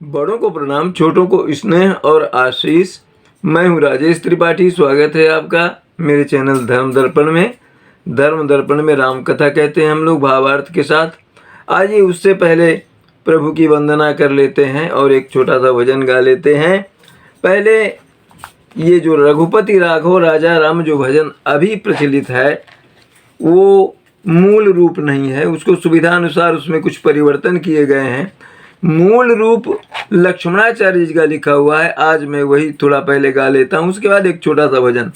बड़ों को प्रणाम, छोटों को स्नेह और आशीष। मैं हूँ राजेश त्रिपाठी। स्वागत है आपका मेरे चैनल धर्म दर्पण में। धर्म दर्पण में राम कथा कहते हैं हम लोग भावार्थ के साथ। आइए उससे पहले प्रभु की वंदना कर लेते हैं और एक छोटा सा भजन गा लेते हैं। पहले ये जो रघुपति राघव राजा राम जो भजन अभी प्रचलित है वो मूल रूप नहीं है, उसको सुविधानुसार उसमें कुछ परिवर्तन किए गए हैं। मूल रूप लक्ष्मणाचार्य जी का लिखा हुआ है। आज मैं वही थोड़ा पहले गा लेता हूँ, उसके बाद एक छोटा सा भजन।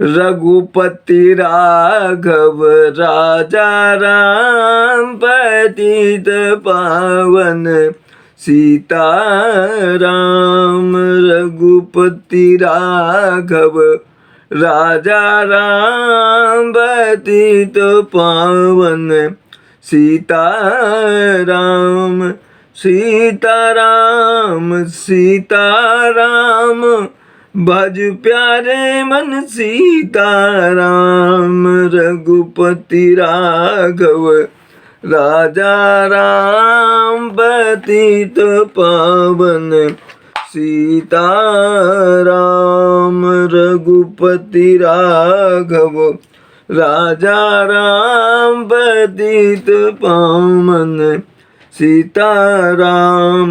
रघुपति राघव राजा राम पतित पावन सीता राम। रघुपति राघव राजा राम पतित पावन सीता राम। सीताराम सीताराम भज प्यारे मन सीताराम। रघुपति राघव राजा राम पतित पावन सीताराम। रघुपति राघव राजा राम पतित पावन सीताराम।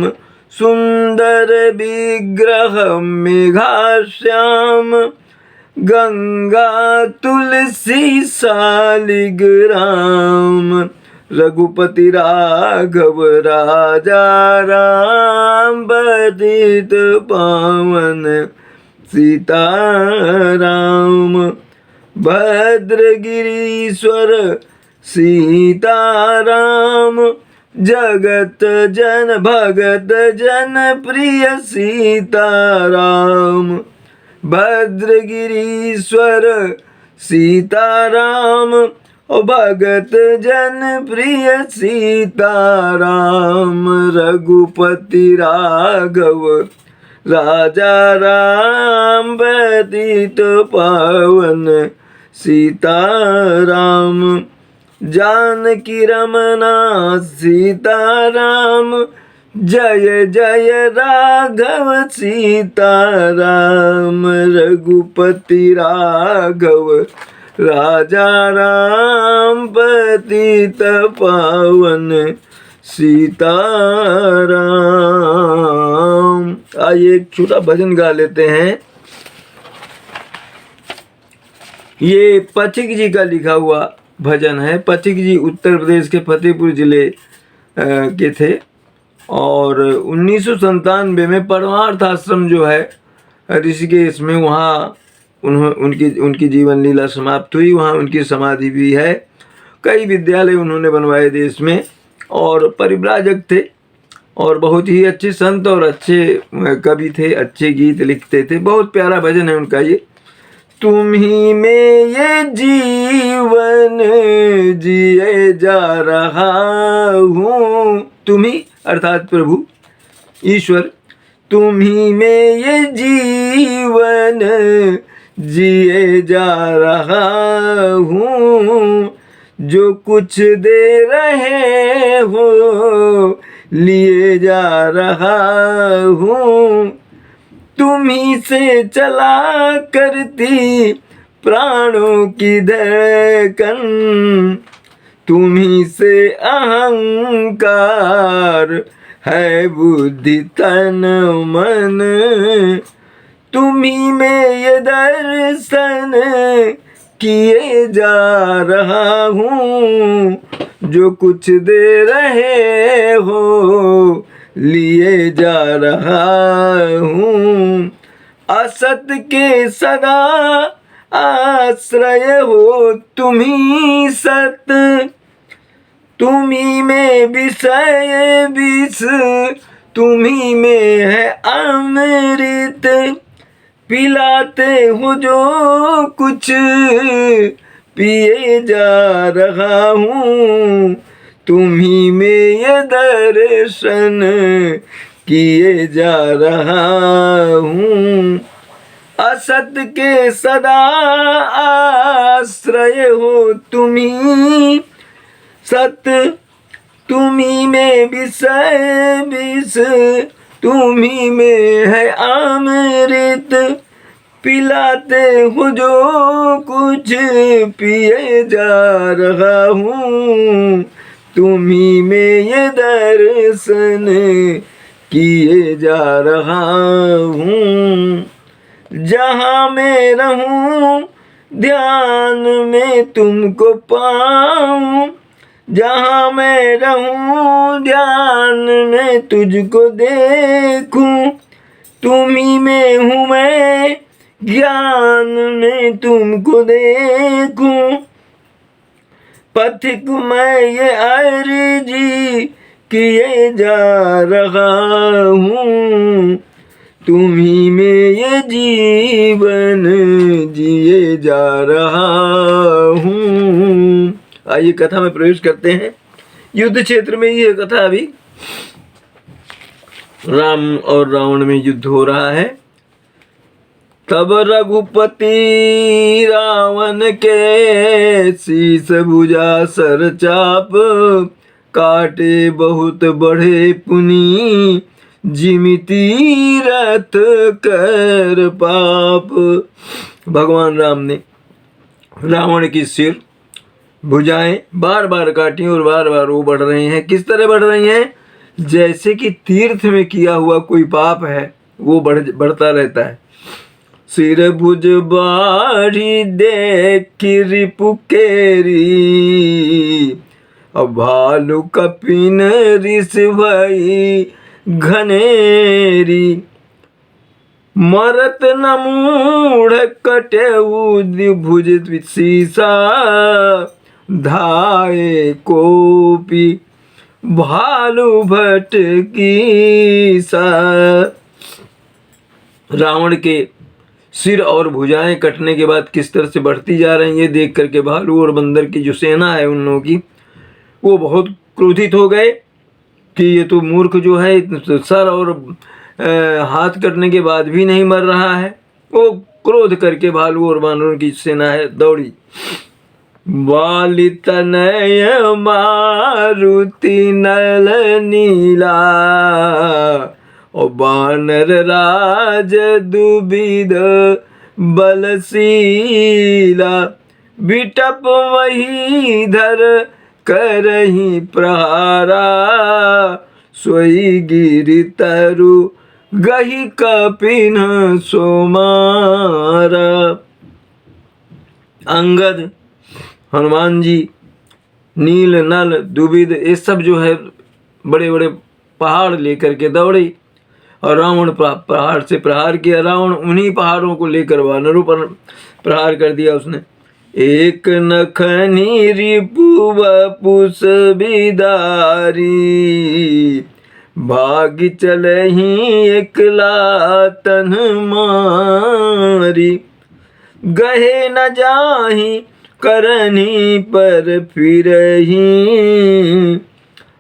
सुंदर विग्रह मेघाश्याम गंगा तुलसी शालिग्राम। रघुपति राघव राजा राम पतित पावन सीताराम। भद्रगिरीश्वर सीताराम जगत जन भगत जन प्रिय सीताराम। भद्रगिरीश्वर सीताराम भगत जन प्रिय सीताराम। रघुपति राघव राजा राम पतित पावन सीताराम। जानकी रमना सीताराम जय जय राघव सीताराम। रघुपति राघव राजा राम पतित पावन सीताराम। आइए एक छोटा भजन गा लेते हैं। ये पथिक जी का लिखा हुआ भजन है। पथिक जी उत्तर प्रदेश के फतेहपुर जिले के थे और 1997 में परमार्थ आश्रम जो है ऋषिकेश में, वहाँ उनकी जीवन लीला समाप्त हुई। वहाँ उनकी समाधि भी है। कई विद्यालय उन्होंने बनवाए देश में और परिव्राजक थे और बहुत ही अच्छे संत और अच्छे कवि थे, अच्छे गीत लिखते थे। बहुत प्यारा भजन है उनका ये। तुम ही में ये जीवन जिए जा रहा हूँ। तुम ही अर्थात प्रभु ईश्वर, तुम ही में ये जीवन जिए जा रहा हूँ। जो कुछ दे रहे हो लिए जा रहा हूँ। तुम्ही से चला करती प्राणों की धड़कन। तुम्ही से अहंकार है बुद्धि तन मन। तुम्ही में ये दर्शन किए जा रहा हूँ। जो कुछ दे रहे हो लिए जा रहा हूँ। असत के सदा आश्रय हो तुम्ही सत। तुम्ही में विषय विष तुम्ही में है अमृत। पिलाते हो जो कुछ पिए जा रहा हूँ। तुम्ही में ये दर्शन किए जा रहा हूँ। असत के सदा आश्रय हो तुम्ही सत। तुम्ही में विषय विष तुम्ही में है अमृत, पिलाते हो जो कुछ पिए जा रहा हूँ, तुम्ही में ये दर्शन किए जा रहा हूँ। जहाँ मैं रहूं ध्यान में तुमको पाऊं, जहाँ मैं रहूं ध्यान में तुझको देखूं, तुम्ही में हूँ मैं ज्ञान में तुमको देखूं। पथिक मैं ये अर्जी किए जा रहा हूँ, तुम्ही में ये जीवन जिए जा रहा हूँ। आइए कथा में प्रवेश करते हैं। युद्ध क्षेत्र में ये कथा अभी राम और रावण में युद्ध हो रहा है। तब रघुपति रावण के शीस भुजा सर चाप, काटे बहुत बड़े पुनी जिमिति रथ कर पाप। भगवान राम ने रावण की सिर भुजाएं बार बार काटी और बार बार वो बढ़ रहे हैं। किस तरह बढ़ रही हैं? जैसे कि तीर्थ में किया हुआ कोई पाप है वो बढ़ता रहता है। सिर भुज बाढ़ी देख रिपु केरी, अब भालू कपिन ऋष भई घनेरी, मरत न मूढ़ कटेऊ भुज शीसा, धाये कोपी भालू भट की सा। रावण के सिर और भुजाएं कटने के बाद किस तरह से बढ़ती जा रही है देख करके भालू और बंदर की जो सेना है उन लोगों की, वो बहुत क्रोधित हो गए कि ये तो मूर्ख जो है सर और हाथ कटने के बाद भी नहीं मर रहा है। वो क्रोध करके भालू और बानरों की सेना है दौड़ी। वाली तनय मारुति नल नीला, और बानर राज दुबिद बलशीला, बिटप वही धर करही प्रहारा, सोई गिरि तरु गही कपिन सोमारा। अंगद, हनुमान जी, नील, नल, दुबिद ये सब जो है बड़े बड़े पहाड़ लेकर के दौड़े और रावण पहाड़ से प्रहार किया। रावण उन्हीं पहाड़ों को लेकर वानरों पर प्रहार कर दिया उसने। एक नखनी रिपु वपुस बिदारी, भाग चलही एकला तन मारी, गहे न जाही करनी पर फिरही,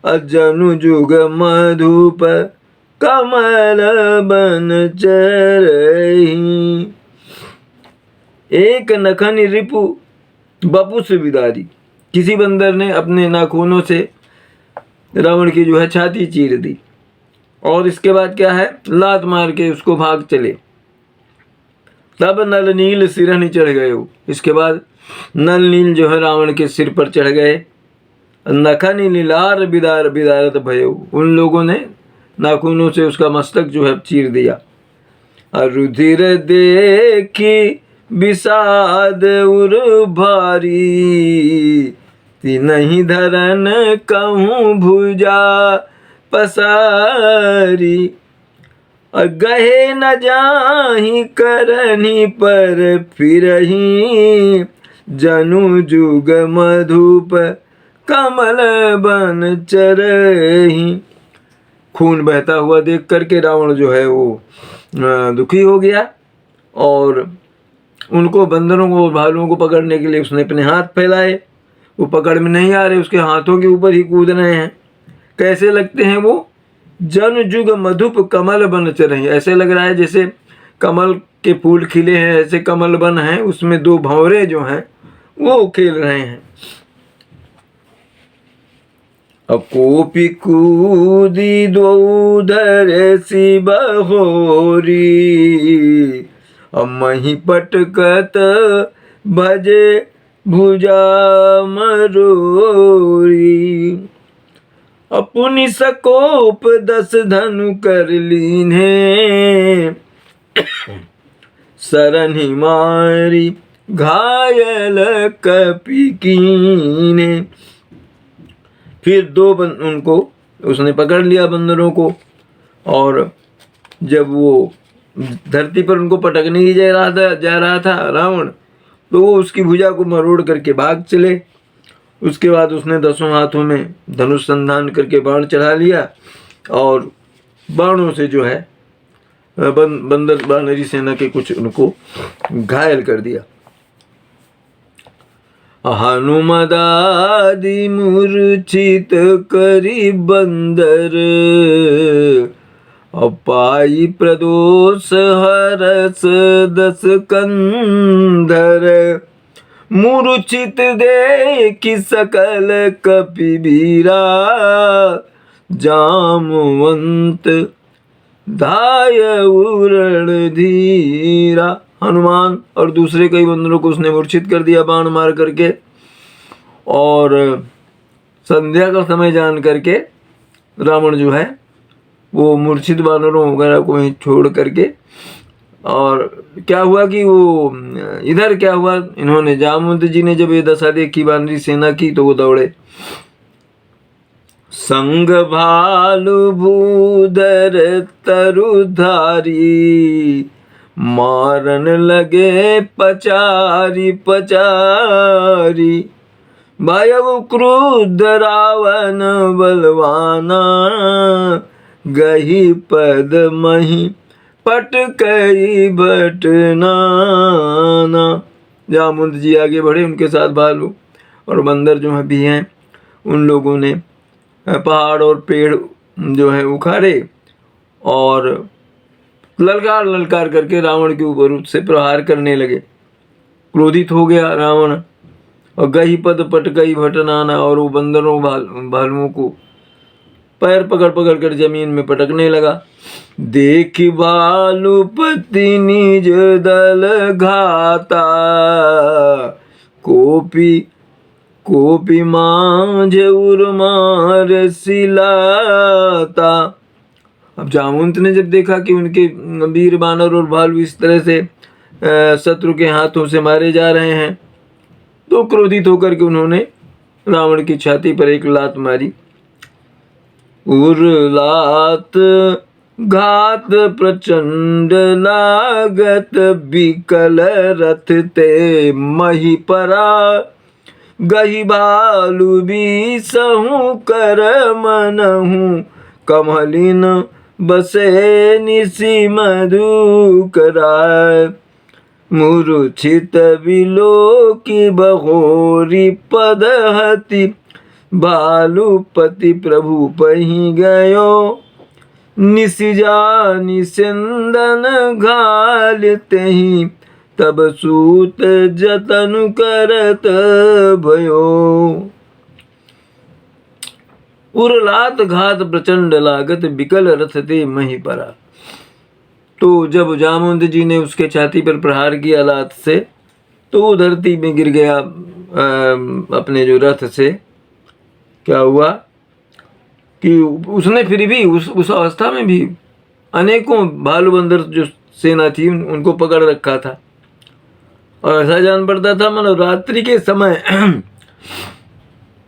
अजनु जुग मधुप कमल बन चरही। एक नखन रिपु बपु से बिदारी, किसी बंदर ने अपने नाखूनों से रावण की जो है छाती चीर दी और इसके बाद क्या है लात मार के उसको भाग चले। तब नल नील सिरहनि चढ़ गए हो, इसके बाद नल नील जो है रावण के सिर पर चढ़ गए। नखनि लीलार बिदार बिदारत भयो, उन लोगों ने नाखूनों से उसका मस्तक जो है चीर दिया। रुधिर देखी विषाद उर भारी, नहीं धरन कहूँ भुजा पसारी, गहे न जाही करनी पर फिरही, जनु जुग मधुप कमल बन चरही। खून बहता हुआ देख करके रावण जो है वो दुखी हो गया और उनको बंदरों को भालुओं को पकड़ने के लिए उसने अपने हाथ फैलाए। वो पकड़ में नहीं आ रहे, उसके हाथों के ऊपर ही कूद रहे हैं। कैसे लगते हैं वो? जन जुग मधुप कमल बन चरही, ऐसे लग रहा है जैसे कमल के फूल खिले हैं, ऐसे कमल बन हैं, उसमें दो भंवरे जो हैं वो खेल रहे हैं। अकोपि कूदी द्वौ धरसि बहोरी, मही पटकत भजे भुजा मरोरी। अपुनि सकोप 10 धनु कर लीन्हे, सरनि मारी घायल कपि कीन्हे। फिर उनको उसने पकड़ लिया बंदरों को, और जब वो धरती पर उनको पटकने ही जा रहा था रावण, तो वो उसकी भुजा को मरोड़ करके भाग चले। उसके बाद उसने 10 हाथों में धनुष संधान करके बाण चढ़ा लिया, और बाणों से जो है बंदर बानरी सेना के कुछ उनको घायल कर दिया। हनुमदादि मूर्छित करी बंदर, पाई प्रदोष हरस 10 कंधर। मूर्छित देखि सकल कपि वीरा, जामवंत धायउ रणधीरा। हनुमान और दूसरे कई बंदरों को उसने मूर्छित कर दिया बाण मार करके, और संध्या का समय जान करके रावण जो है वो मूर्छित वानरों वगैरह को ही छोड़ करके, और क्या हुआ कि वो इधर क्या हुआ, इन्होंने जामवंत जी ने जब ये दशा देखी वानरी सेना की, तो वो दौड़े। संग भालु भूधर तरुधारी, मारन लगे पचारी पचारी। भयउ क्रुद्ध रावण बलवाना, गही पद मही पटकई भटनाना। जामुन जी आगे बढ़े, उनके साथ भालू और बंदर जो है भी हैं, उन लोगों ने पहाड़ और पेड़ जो है उखाड़े, और ललकार ललकार करके रावण के ऊपर उससे प्रहार करने लगे। क्रोधित हो गया रावण, और गही पद पटकई भटनाना, और वो बंदरों भालुओं को पैर पकड़ पकड़ कर जमीन में पटकने लगा। देखि भालुपति निज दल घाता, कोपी मांझ उर्मार सिलाता। अब जामुंत ने जब देखा कि उनके वीर बानर और भालू इस तरह से शत्रु के हाथों से मारे जा रहे हैं, तो क्रोधित होकर के उन्होंने रावण की छाती पर एक लात मारी। उरलात घात प्रचंड लागत, बिकल रथ ते मही परा। गही भालु बीसहु कर मनहु, कमलिन बसे निसी मधुकराय। मूर्छित विलोकी बहोरी पदहति, भालुपति प्रभु पही गयो। निसिजा निसिंदन घालते ही, तब सूत जतन करत भयो। उरलात घात प्रचंड लागत, बिकल रथ ते मही परा। तो जब जामुंद जी ने उसके छाती पर प्रहार किया लात से, तो वो धरती में गिर गया अपने जो रथ से। क्या हुआ कि उसने फिर भी उस अवस्था में भी अनेकों भालू बंदर जो सेना थी उनको पकड़ रखा था, और ऐसा जान पड़ता था मतलब रात्रि के समय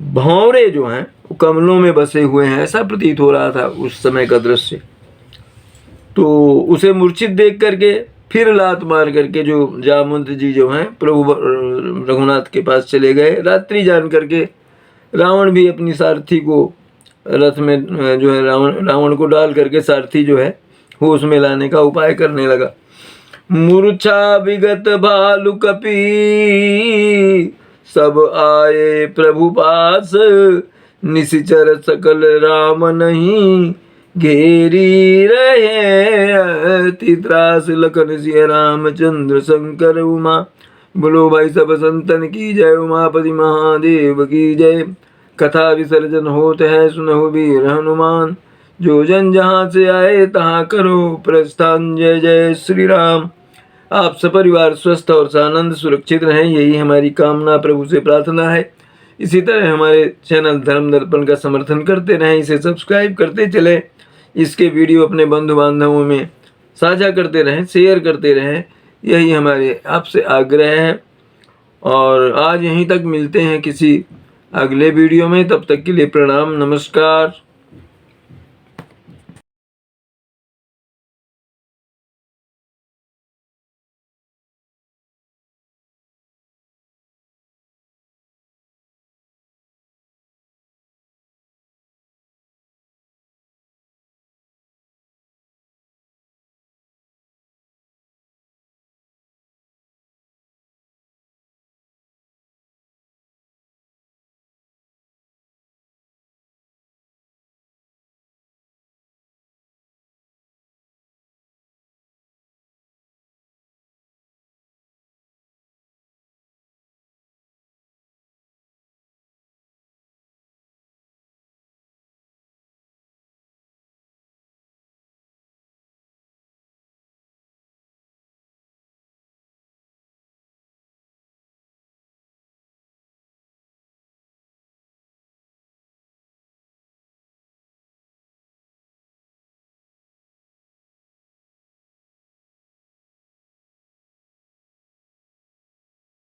भौरे जो हैं वो कमलों में बसे हुए हैं, ऐसा प्रतीत हो रहा था उस समय का दृश्य। तो उसे मूर्छित देख करके फिर लात मार करके जो जामुंत जी जो हैं प्रभु रघुनाथ के पास चले गए। रात्रि जान करके रावण भी अपनी सारथी को रथ में जो है रावण को डाल करके सारथी जो है होश में लाने का उपाय करने लगा। मूर्छा विगत भालु कपि, सब आए प्रभु पास। निशिचर सकल राम नहीं, घेरी रहे तित्रास। लखन सिंह रामचंद्र शंकर उमा, बोलो भाई सब संतन की जय। उमापति महादेव की जय। कथा विसर्जन होत है सुनहु वीर हनुमान। जो जन जहाँ से आए तहाँ करो प्रस्थान। जय जय श्री राम। आप सपरिवार स्वस्थ और सानंद सुरक्षित रहें, यही हमारी कामना प्रभु से प्रार्थना है। इसी तरह हमारे चैनल धर्म दर्पण का समर्थन करते रहें, इसे सब्सक्राइब करते चलें, इसके वीडियो अपने बंधु बांधवों में साझा करते रहें, शेयर करते रहें, यही हमारे आपसे आग्रह है। और आज यहीं तक मिलते हैं किसी अगले वीडियो में, तब तक के लिए प्रणाम, नमस्कार।